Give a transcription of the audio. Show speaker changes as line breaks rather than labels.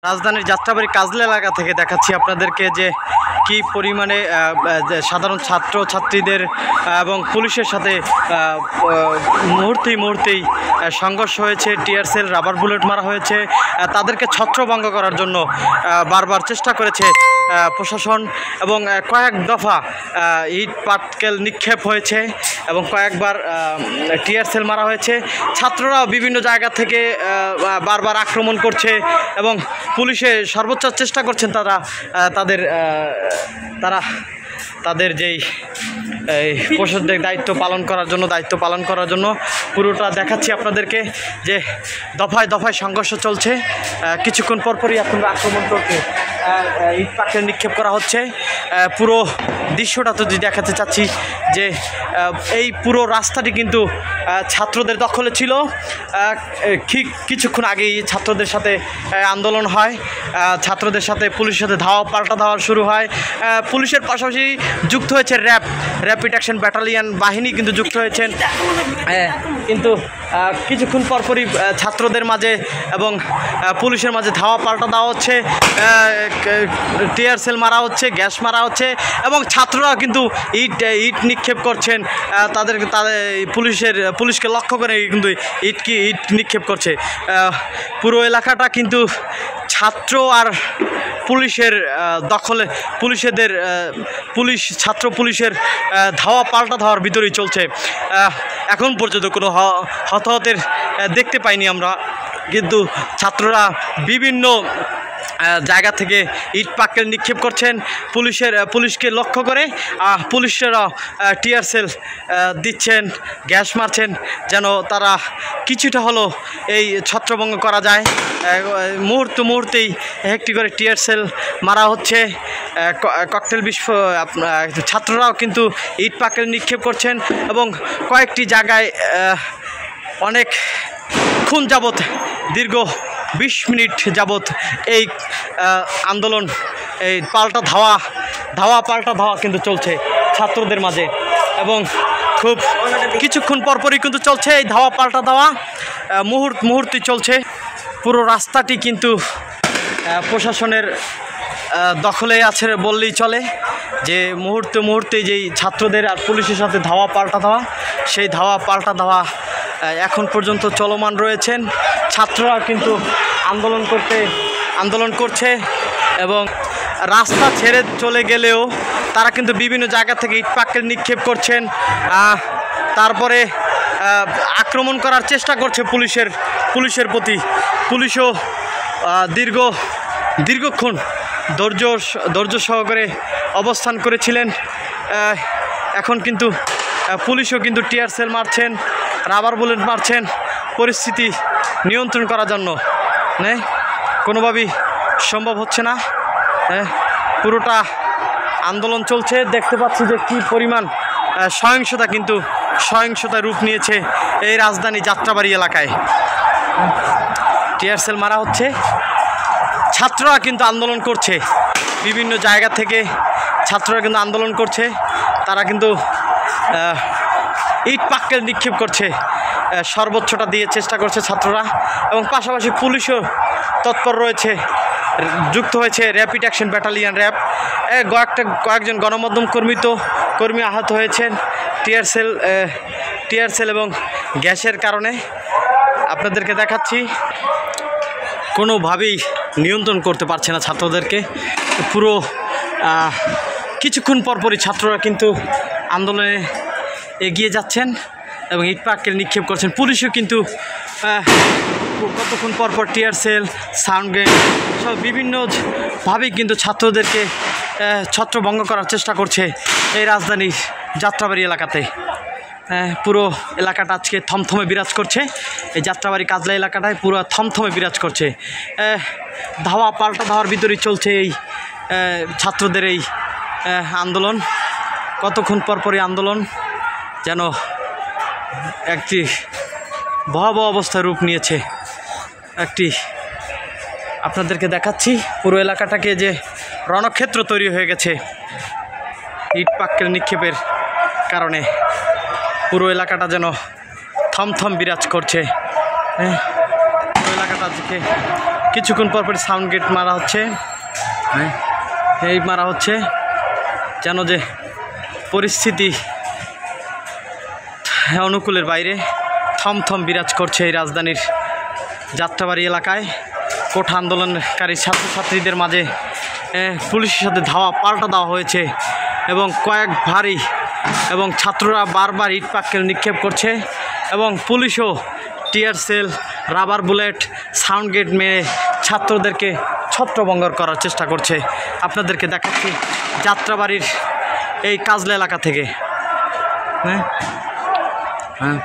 রাজধানীর যাত্রাবাড়ি কাজলা এলাকা থেকে দেখাচ্ছি আপনাদেরকে যে কি পরিমাণে সাধারণ ছাত্রছাত্রীদের এবং পুলিশের সাথে মুহূর্তেই সংঘর্ষ হয়েছে। টিয়ার সেল, রাবার বুলেট মারা হয়েছে। তাদেরকে ছত্রভঙ্গ করার জন্য বারবার চেষ্টা করেছে প্রশাসন এবং কয়েক দফা ইট পাটকেল নিক্ষেপ হয়েছে এবং কয়েকবার টিয়ার সেল মারা হয়েছে। ছাত্ররাও বিভিন্ন জায়গা থেকে বারবার আক্রমণ করছে এবং পুলিশে সর্বোচ্চ চেষ্টা করছেন তাদের যেই প্রশাসনিক দায়িত্ব পালন করার জন্য পুরোটা দেখাচ্ছি আপনাদেরকে যে দফায় দফায় সংঘর্ষ চলছে। কিছুক্ষণ পরপরই আপনারা আক্রমণ করতে ইট পাটকেল নিক্ষেপ করা হচ্ছে। পুরো দৃশ্যটা তো দেখাতে চাচ্ছি যে এই পুরো রাস্তাটি কিন্তু ছাত্রদের দখলে ছিল। ঠিক কিছুক্ষণ আগেই ছাত্রদের সাথে আন্দোলন হয়, ছাত্রদের সাথে পুলিশের সাথে পাল্টা ধাওয়া শুরু হয়। পুলিশের পাশাপাশি যুক্ত হয়েছে র্যাপিড অ্যাকশন ব্যাটালিয়ন বাহিনী কিন্তু যুক্ত হয়েছেন। কিন্তু কিছুক্ষণ পরপরই ছাত্রদের মাঝে এবং পুলিশের মাঝে পাল্টা দেওয়া হচ্ছে, টিয়ার সেল মারা হচ্ছে, গ্যাস মারা হচ্ছে এবং ছাত্ররাও কিন্তু ইট নিক্ষেপ করছেন। তাদের পুলিশকে লক্ষ্য করে কিন্তু ইট নিক্ষেপ করছে। পুরো এলাকাটা কিন্তু ছাত্র আর পুলিশের দখলে, পুলিশের পাল্টা ধাওয়ার ভিতরেই চলছে। এখন পর্যন্ত কোনো হতাহতের দেখতে পাইনি আমরা, কিন্তু ছাত্ররা বিভিন্ন জায়গা থেকে ইট পাটকেল নিক্ষেপ করছেন পুলিশকে লক্ষ্য করে। পুলিশেরা টিয়ার সেল দিচ্ছেন, গ্যাস মারছেন যেন তারা কিছুটা হলো এই ছত্রভঙ্গ করা যায়। মুহূর্তেই একটি করে টিয়ার সেল মারা হচ্ছে, ককটেল ছাত্ররাও কিন্তু ইট পাটকেল নিক্ষেপ করছেন এবং কয়েকটি জায়গায় অনেকক্ষণ যাবৎ দীর্ঘ 20 মিনিট যাবৎ এই আন্দোলন, এই পাল্টা ধাওয়া কিন্তু চলছে ছাত্রদের মাঝে এবং খুব কিছুক্ষণ পরপরই কিন্তু চলছে এই পাল্টা ধাওয়া, মুহূর্তে চলছে। পুরো রাস্তাটি কিন্তু প্রশাসনের দখলে আছে বললেই চলে, যে মুহূর্তে যেই ছাত্রদের আর পুলিশের সাথে পাল্টা ধাওয়া, সেই পাল্টা ধাওয়া এখন পর্যন্ত চলমান রয়েছেন। ছাত্ররা কিন্তু আন্দোলন করছে এবং রাস্তা ছেড়ে চলে গেলেও তারা কিন্তু বিভিন্ন জায়গা থেকে ইট পাটকেল নিক্ষেপ করছেন। তারপরে আক্রমণ করার চেষ্টা করছে পুলিশের প্রতি। পুলিশও দীর্ঘক্ষণ ধৈর্য সহকারে অবস্থান করেছিলেন। এখন কিন্তু পুলিশও কিন্তু টিয়ার সেল মারছেন, রাবার বুলেট মারছেন পরিস্থিতি নিয়ন্ত্রণ করার জন্য। কোনোভাবেই সম্ভব হচ্ছে না। পুরোটা আন্দোলন চলছে, দেখতে পাচ্ছি যে কী পরিমাণ সহিংসতা রূপ নিয়েছে এই রাজধানী যাত্রাবাড়ি এলাকায়। টিয়ার সেল মারা হচ্ছে, ছাত্ররা কিন্তু আন্দোলন করছে, বিভিন্ন জায়গা থেকে ছাত্ররা কিন্তু আন্দোলন করছে। তারা কিন্তু ইট পাটকেল নিক্ষেপ করছে, সর্বোচ্চটা দিয়ে চেষ্টা করছে ছাত্ররা এবং পাশাপাশি পুলিশও তৎপর রয়েছে, যুক্ত হয়েছে র্যাপিড অ্যাকশন ব্যাটালিয়ন র্যাব। কয়েকজন গণমাধ্যম কর্মী আহত হয়েছেন টিয়ার সেল এবং গ্যাসের কারণে। আপনাদেরকে দেখাচ্ছি, কোনোভাবেই নিয়ন্ত্রণ করতে পারছে না ছাত্রদেরকে। পুরো কিছুক্ষণ পরপরই ছাত্ররা কিন্তু আন্দোলনে এগিয়ে যাচ্ছেন এবং ইট পাটকেল নিক্ষেপ করছেন। পুলিশও কিন্তু কতক্ষণ পরপর টিয়ার সেল, সাউন্ড গ্রেনেড সব বিভিন্নভাবেই কিন্তু ছাত্রদেরকে ছত্রভঙ্গ করার চেষ্টা করছে এই রাজধানীর যাত্রাবাড়ি এলাকাতে। পুরো এলাকাটা আজকে থমথমে বিরাজ করছে। এই যাত্রাবাড়ি কাজলা এলাকাটায় পুরো থমথমে বিরাজ করছে। পাল্টা ধাওয়ার ভিতরেই চলছে এই ছাত্রদের এই আন্দোলন। কতক্ষণ পরপরই আন্দোলন যেন একটি ভয়াবহ অবস্থায় রূপ নিয়েছে। আপনাদেরকে দেখাচ্ছি পুরো এলাকাটাকে যে রণক্ষেত্র তৈরি হয়ে গেছে ইট পাটকেল নিক্ষেপের কারণে। পুরো এলাকাটা যেন থমথম বিরাজ করছে। পুরো এলাকাটা আজকে কিছুক্ষণ পরপরই সাউন্ড গেট মারা হচ্ছে, হ্যাঁ এই মারা হচ্ছে যেন যে পরিস্থিতি অনুকূলের বাইরে থমথম বিরাজ করছে এই রাজধানীর যাত্রাবাড়ি এলাকায়। কোঠা আন্দোলনকারী ছাত্রছাত্রীদের মাঝে পুলিশের সাথে পাল্টা দেওয়া হয়েছে এবং কয়েক ভারী এবং ছাত্ররা বারবার ইট পাটকেল নিক্ষেপ করছে এবং পুলিশও tear shell, rubber bullet, sound গেট মেরে ছাত্রদেরকে ছত্রভঙ্গ করার চেষ্টা করছে। আপনাদেরকে দেখাচ্ছি যাত্রাবাড়ির এই কাজলা এলাকা থেকে। হ্যাঁ হ্যাঁ